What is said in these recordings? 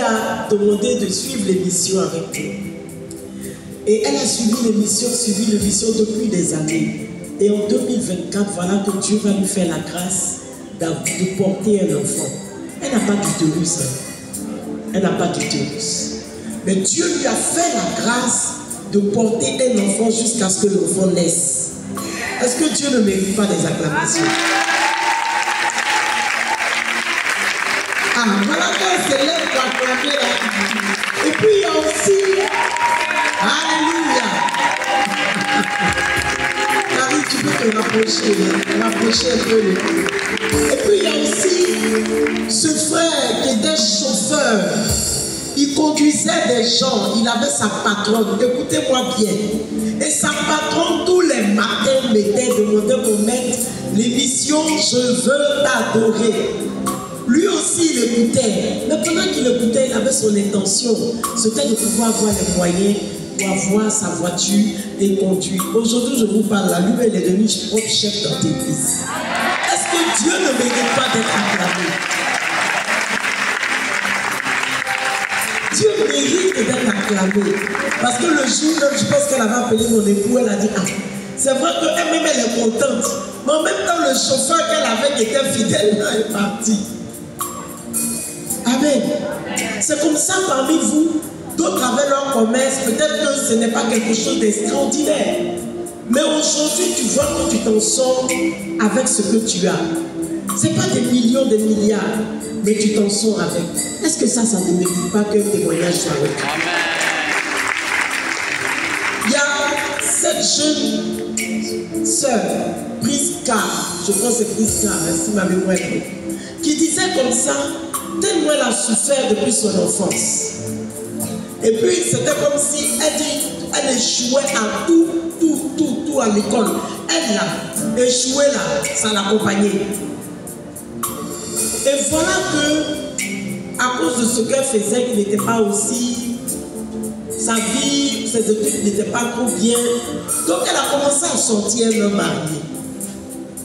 a demandé de suivre l'émission avec nous. Et elle a suivi l'émission depuis des années. Et en 2024, voilà que Dieu va lui faire la grâce de porter un enfant. Elle n'a pas d'utérus. Elle n'a pas d'utérus. Mais Dieu lui a fait la grâce de porter un enfant jusqu'à ce que l'enfant naisse. Est-ce que Dieu ne mérite pas des acclamations? Ah, voilà qu'on se lève pour acclamer là. Et puis il y a aussi, alléluia. Marie, tu peux te rapprocher un peu. Et puis il y a aussi ce frère qui était chauffeur. Il conduisait des gens, il avait sa patronne, écoutez-moi bien. Et sa patronne, tous les matins, demandait qu'on mette l'émission « Je veux t'adorer ». Lui aussi, il écoutait. Mais pendant qu'il écoutait, il avait son intention. C'était de pouvoir avoir les moyens pour avoir sa voiture et conduire. Aujourd'hui, je vous parle là, lui, il est devenu propre chef d'entreprise. Est-ce que Dieu ne mérite pas d'être acclamé? Dieu mérite d'être acclamé. Parce que le jour même, je pense qu'elle avait appelé mon époux, elle a dit, ah, c'est vrai qu'elle-même, elle est contente. Mais en même temps, le chauffeur qu'elle avait qui était fidèle, est parti. Amen. C'est comme ça parmi vous, d'autres avaient leur commerce. Peut-être que ce n'est pas quelque chose d'extraordinaire. Mais aujourd'hui, tu vois que tu t'en sors avec ce que tu as. Ce n'est pas des millions, des milliards, mais tu t'en sors avec. Est-ce que ça ne mérite pas qu'un témoignage soit avec? Il y a cette jeune sœur, Priska, je pense que c'est Priska, si ma mémoire est bonne, qui disait comme ça, tellement elle a souffert depuis son enfance. Et puis c'était comme si elle échouait à tout à l'école. Elle a échoué là, ça l'accompagnait. Et voilà que, à cause de ce qu'elle faisait, qui n'était pas aussi, sa vie, ses études n'étaient pas trop bien. Donc elle a commencé à sortir un homme marié.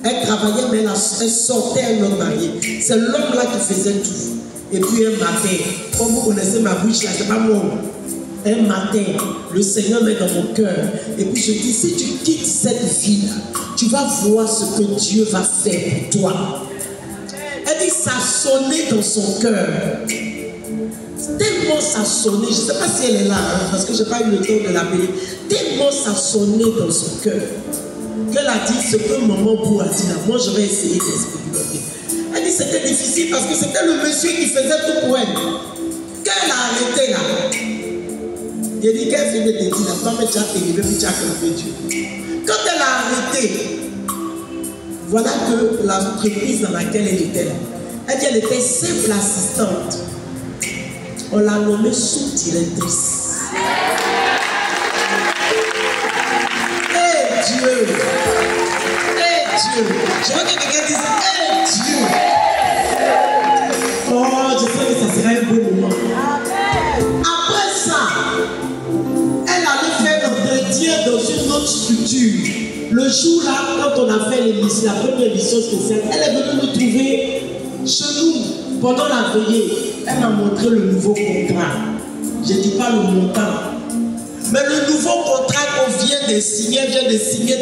Elle travaillait, mais elle sortait un homme marié. C'est l'homme là qui faisait tout. Et puis un matin, comme vous connaissez ma bouche là, c'est pas moi. Un matin, le Seigneur met dans mon cœur. Et puis je dis, si tu quittes cette vie là, tu vas voir ce que Dieu va faire pour toi. Elle dit, ça sonnait dans son cœur. Tellement ça sonnait, je ne sais pas si elle est là, hein, parce que je n'ai pas eu le temps de l'appeler. Tellement ça sonnait dans son cœur, qu'elle a dit ce que maman Bou a dit là. Moi, je vais essayer d'expérimenter. Elle dit, c'était difficile parce que c'était le monsieur qui faisait tout pour elle. Quand elle a arrêté là, il a dit qu'elle fait des petits, la femme est arrivée, puis tu as clamé Dieu. Quand elle a arrêté, voilà que l'entreprise dans laquelle elle était là, elle dit, elle était simple assistante. On l'a nommée sous-directrice. Eh Dieu! Eh Dieu! Je veux que quelqu'un dise, eh Dieu! Oh, je sais que ça sera un beau moment. Après ça, elle allait faire l'entretien dans une autre structure. Le jour là, quand on a fait l'émission, la première émission spéciale, elle est venue nous trouver chez nous pendant la veillée. Elle m'a montré le nouveau contrat. Je ne dis pas le montant. Mais le nouveau contrat qu'on vient de signer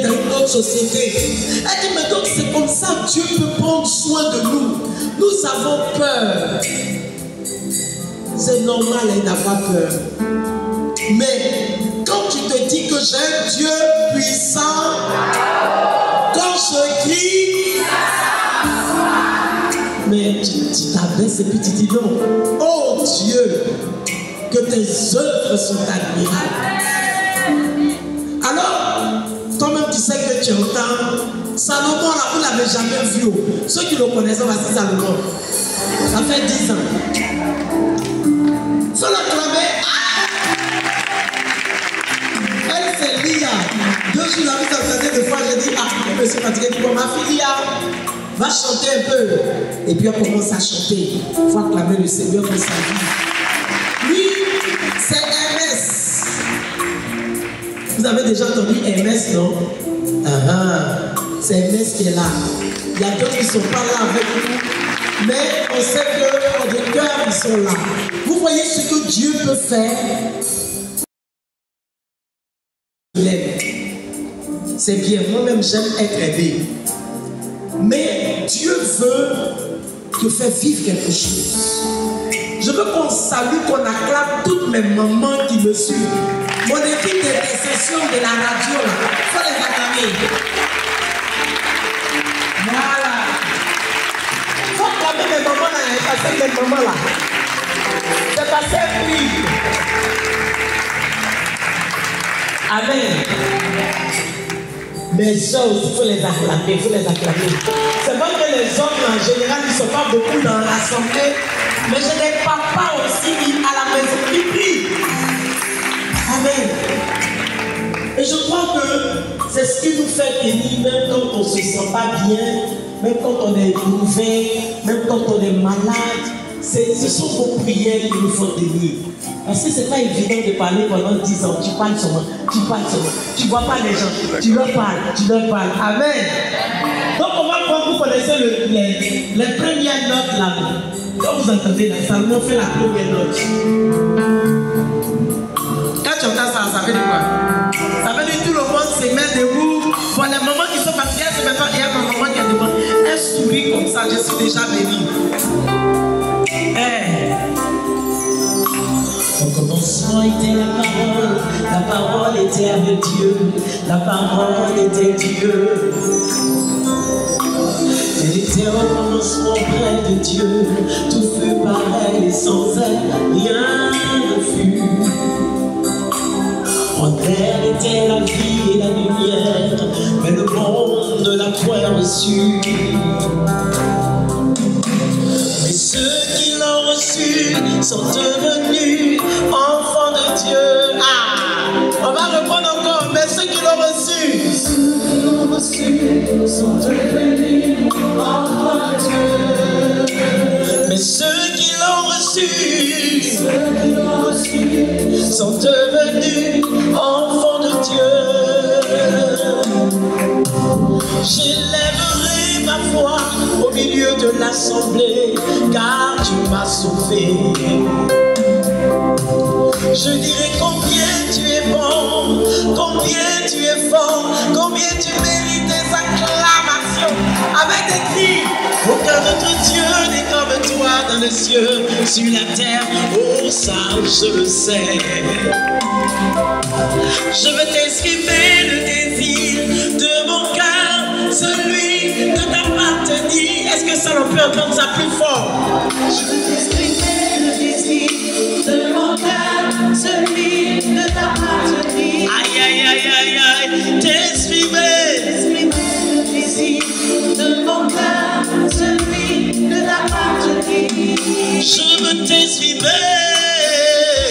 dans une autre société. Elle dit, mais donc c'est comme ça, Dieu peut prendre soin de nous. Nous avons peur. C'est normal d'avoir peur. Mais quand tu te dis que j'ai un Dieu puissant, quand je crie, mais tu t'abaisses et puis tu dis non. Oh Dieu, que tes œuvres sont admirables. Alors, toi-même tu sais que tu entends. Salomon, là, vous ne l'avez jamais vu. Ceux qui le connaissent, voici Salomon. Ça fait 10 ans. Faut l'acclamer. Elle, c'est Lia. 2 jours, la vie s'entendait des fois, j'ai dit, ah, je me suis fatigué. Pour ma fille, Lia, va chanter un peu. Et puis elle commence à chanter. Il faut acclamer le Seigneur pour sa vie. Lui, c'est MS. Vous avez déjà entendu MS, non? C'est MS qui est là. Il y a d'autres qui ne sont pas là avec nous. mais on sait que des cœurs ils sont là. Vous voyez ce que Dieu peut faire. C'est bien, moi-même j'aime être aidé. Mais Dieu veut te faire vivre quelque chose. Je veux qu'on salue, qu'on acclame toutes mes mamans qui me suivent. Mon équipe d'intercession de la radio, là, il faut les acclamer. Voilà. Il faut acclamer mes mamans là, parce que mes mamans là, c'est passé pris. Amen. Mes hommes, il faut les acclamer, il faut les acclamer. C'est vrai que les hommes en général, ils ne sont pas beaucoup dans l'assemblée, mais j'ai des papas aussi à la maison qui prient. Amen. Et je crois que c'est ce qui nous fait tenir, même quand on ne se sent pas bien, même quand on est éprouvé, même quand on est malade. Ce sont vos prières qui nous font tenir. Parce que ce n'est pas évident de parler pendant 10 ans. Tu parles seulement, tu parles seulement. Tu ne vois pas les gens, tu leur parles, tu leur parles. Amen. Donc on va prendre, vous connaissez les premières notes là. Quand vous entendez la Salomon fait la première note. Quand tu entends ça, ça veut dire quoi? Ça veut dire que tout le monde se met debout. Pour les moments qui sont partis, c'est maintenant il y a un moment qui est devant. Un sourire comme ça, je suis déjà béni. Au commencement était la parole était avec Dieu, la parole était Dieu. Elle était au commencement près de Dieu, tout fut pareil et sans elle, rien ne fut. En elle était la vie et la lumière, mais le monde ne l'a point reçue. Mais ceux qui l'ont reçu sont devenus enfants de Dieu. On va reprendre encore. Mais ceux qui l'ont reçu sont devenus enfants de Dieu. Mais ceux qui l'ont reçu sont devenus enfants de Dieu. J'élèverai ma voix au milieu de l'assemblée, car tu m'as sauvé. Je dirai combien tu es bon, combien tu es fort, combien tu mérites des acclamations. Avec des cris, aucun autre Dieu n'est comme toi dans les cieux, sur la terre, oh ça je le sais. Je veux t'exprimer le désir de mon cœur, celui de t'appartenir. Est-ce que ça on peut entendre ça plus fort? Je veux t'exprimer le désir de mon cœur, celui de t'appartenir. Aïe aïe aïe aïe aïe, t'exprimer le désir de mon cœur, celui de t'appartenir. Je veux t'exprimer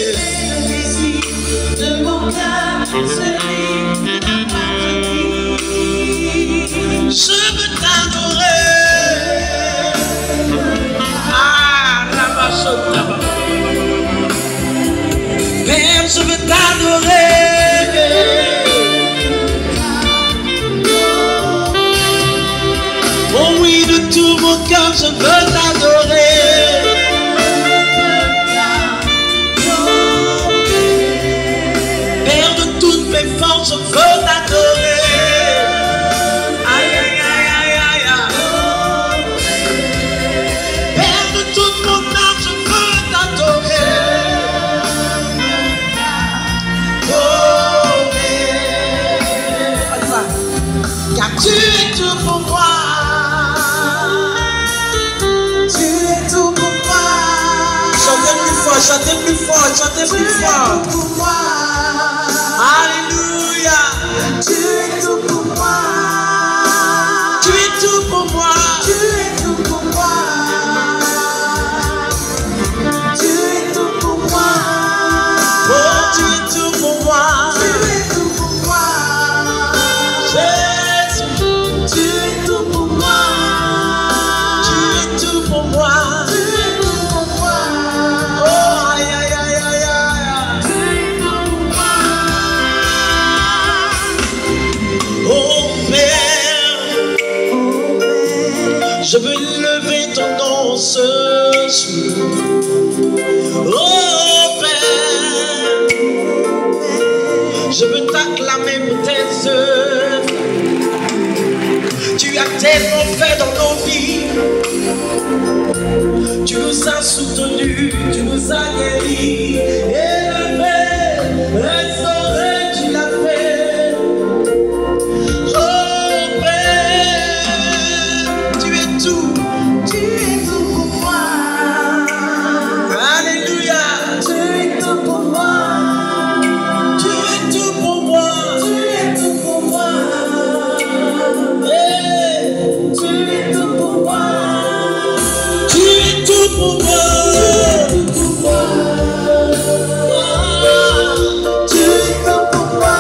le désir de mon cœur, celui de t'appartenir. Je veux t'adorer. Père, je veux t'adorer. Oh oui, de tout mon cœur, je veux t'adorer. Père, de toutes mes forces, je veux t'adorer. Aïe, aïe, aïe, aïe, aïe, aïe. Père, de toute mon âme, je veux t'adorer. Car tu es tout pour moi. Tu es tout pour moi. Chantez plus fort, chantez plus fort, chantez plus fort. Tu es tout pour moi. Alléluia. Tu es tout pour moi. Tu es tout pour moi. Tu es tout pour moi. Tu es tout pour moi. Oh, tu es tout pour moi. Tu es tout pour moi. Tu es tout pour moi. Tu es tout pour moi. Tu es tout pour moi. Oh aïe aïe aïe aïe aïe. Tu es tout pour moi. Oh Père, je veux lever ton nom ce jour. Oh Père, je veux t'acclamer pour tes œuvres. Tu as tellement fait dans nos vies. Tu nous as soutenus, tu nous as guéris, élevés, restaurés, tu l'as fait. Oh Père, tu es tout pour moi. Alléluia, tu es tout pour moi. Tu es tout pour moi. Tu es tout pour moi. Hey, tu es tout pour moi. Tu es tout pour moi. Tu es tout pour moi.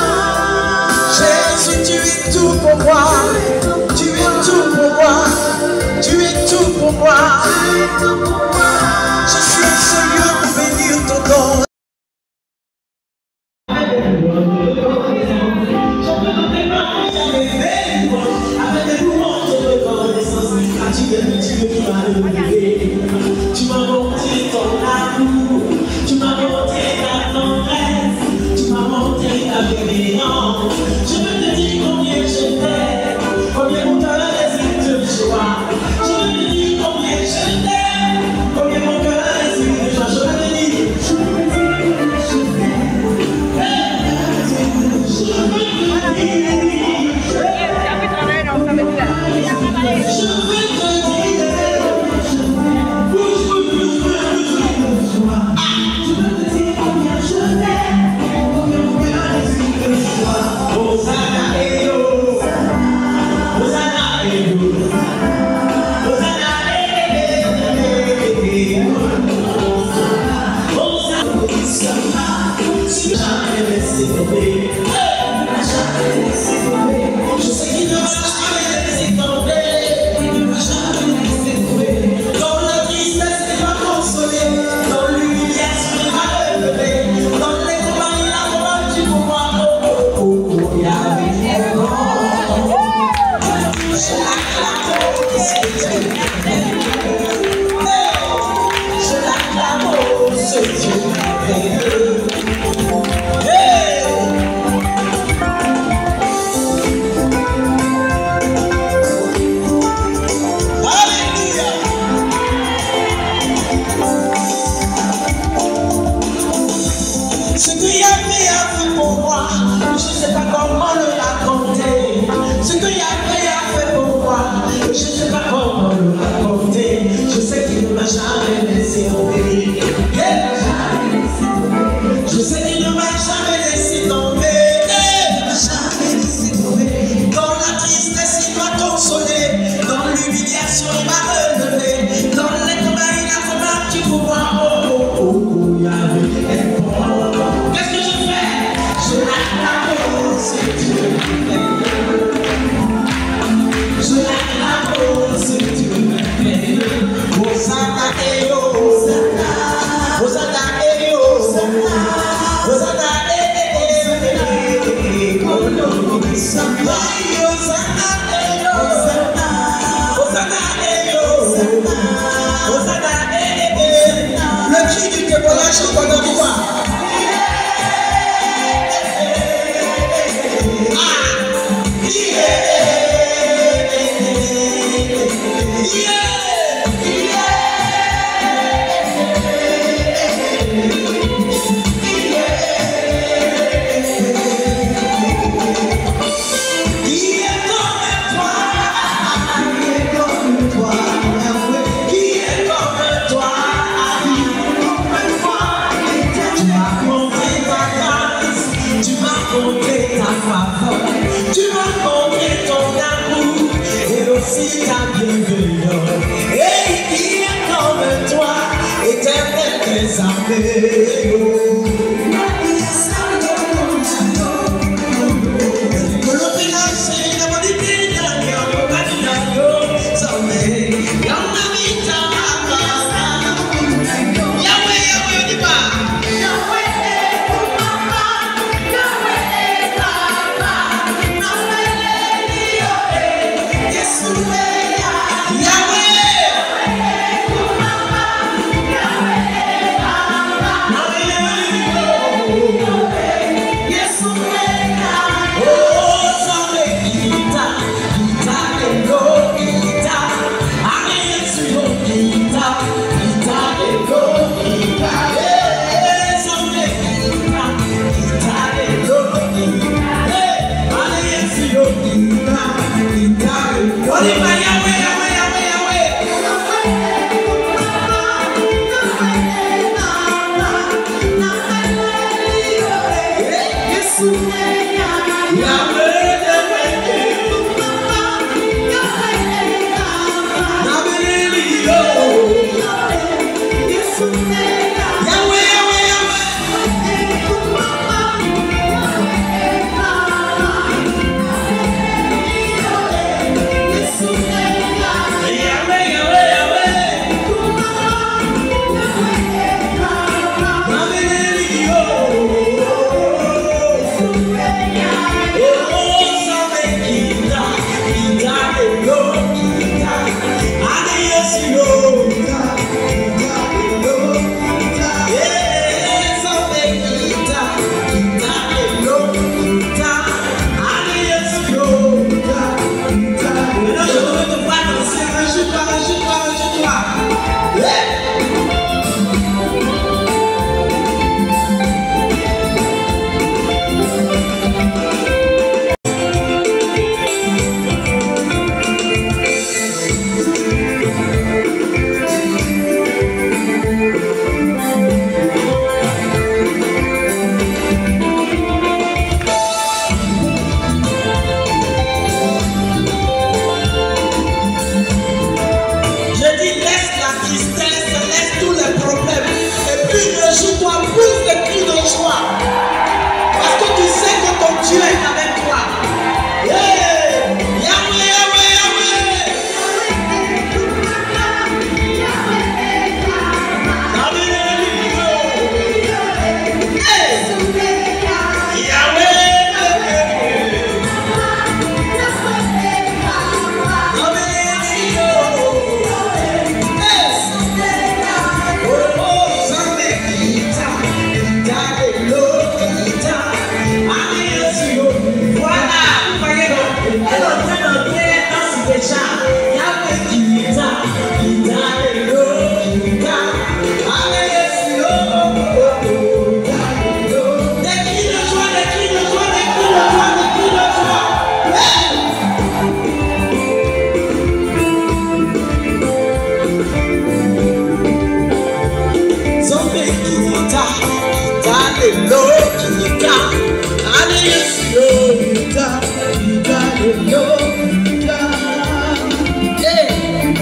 Jésus, tu es tout pour moi. Tu es tout pour moi. Tu es tout pour moi. Je suis en ce lieu pour bénir ton nom. Tu m'as montré ton amour, tu m'as montré ta tendresse, tu m'as montré ta bienveillance. Je veux te dire combien je t'aime, combien mon cœur réside de joie. Je veux te dire combien je t'aime, combien mon cœur réside de joie. Je veux te dire, je veux te dire, je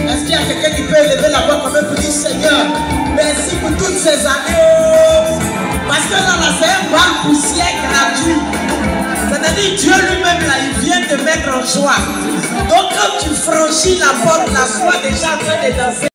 Est-ce qu'il y a quelqu'un qui peut élever la voix quand même pour dire Seigneur, merci pour toutes ces années. Parce que là, c'est un bal poussière gratuit. C'est-à-dire Dieu lui-même, là, il vient te mettre en joie. Donc quand tu franchis la porte, la soie déjà en train de danser.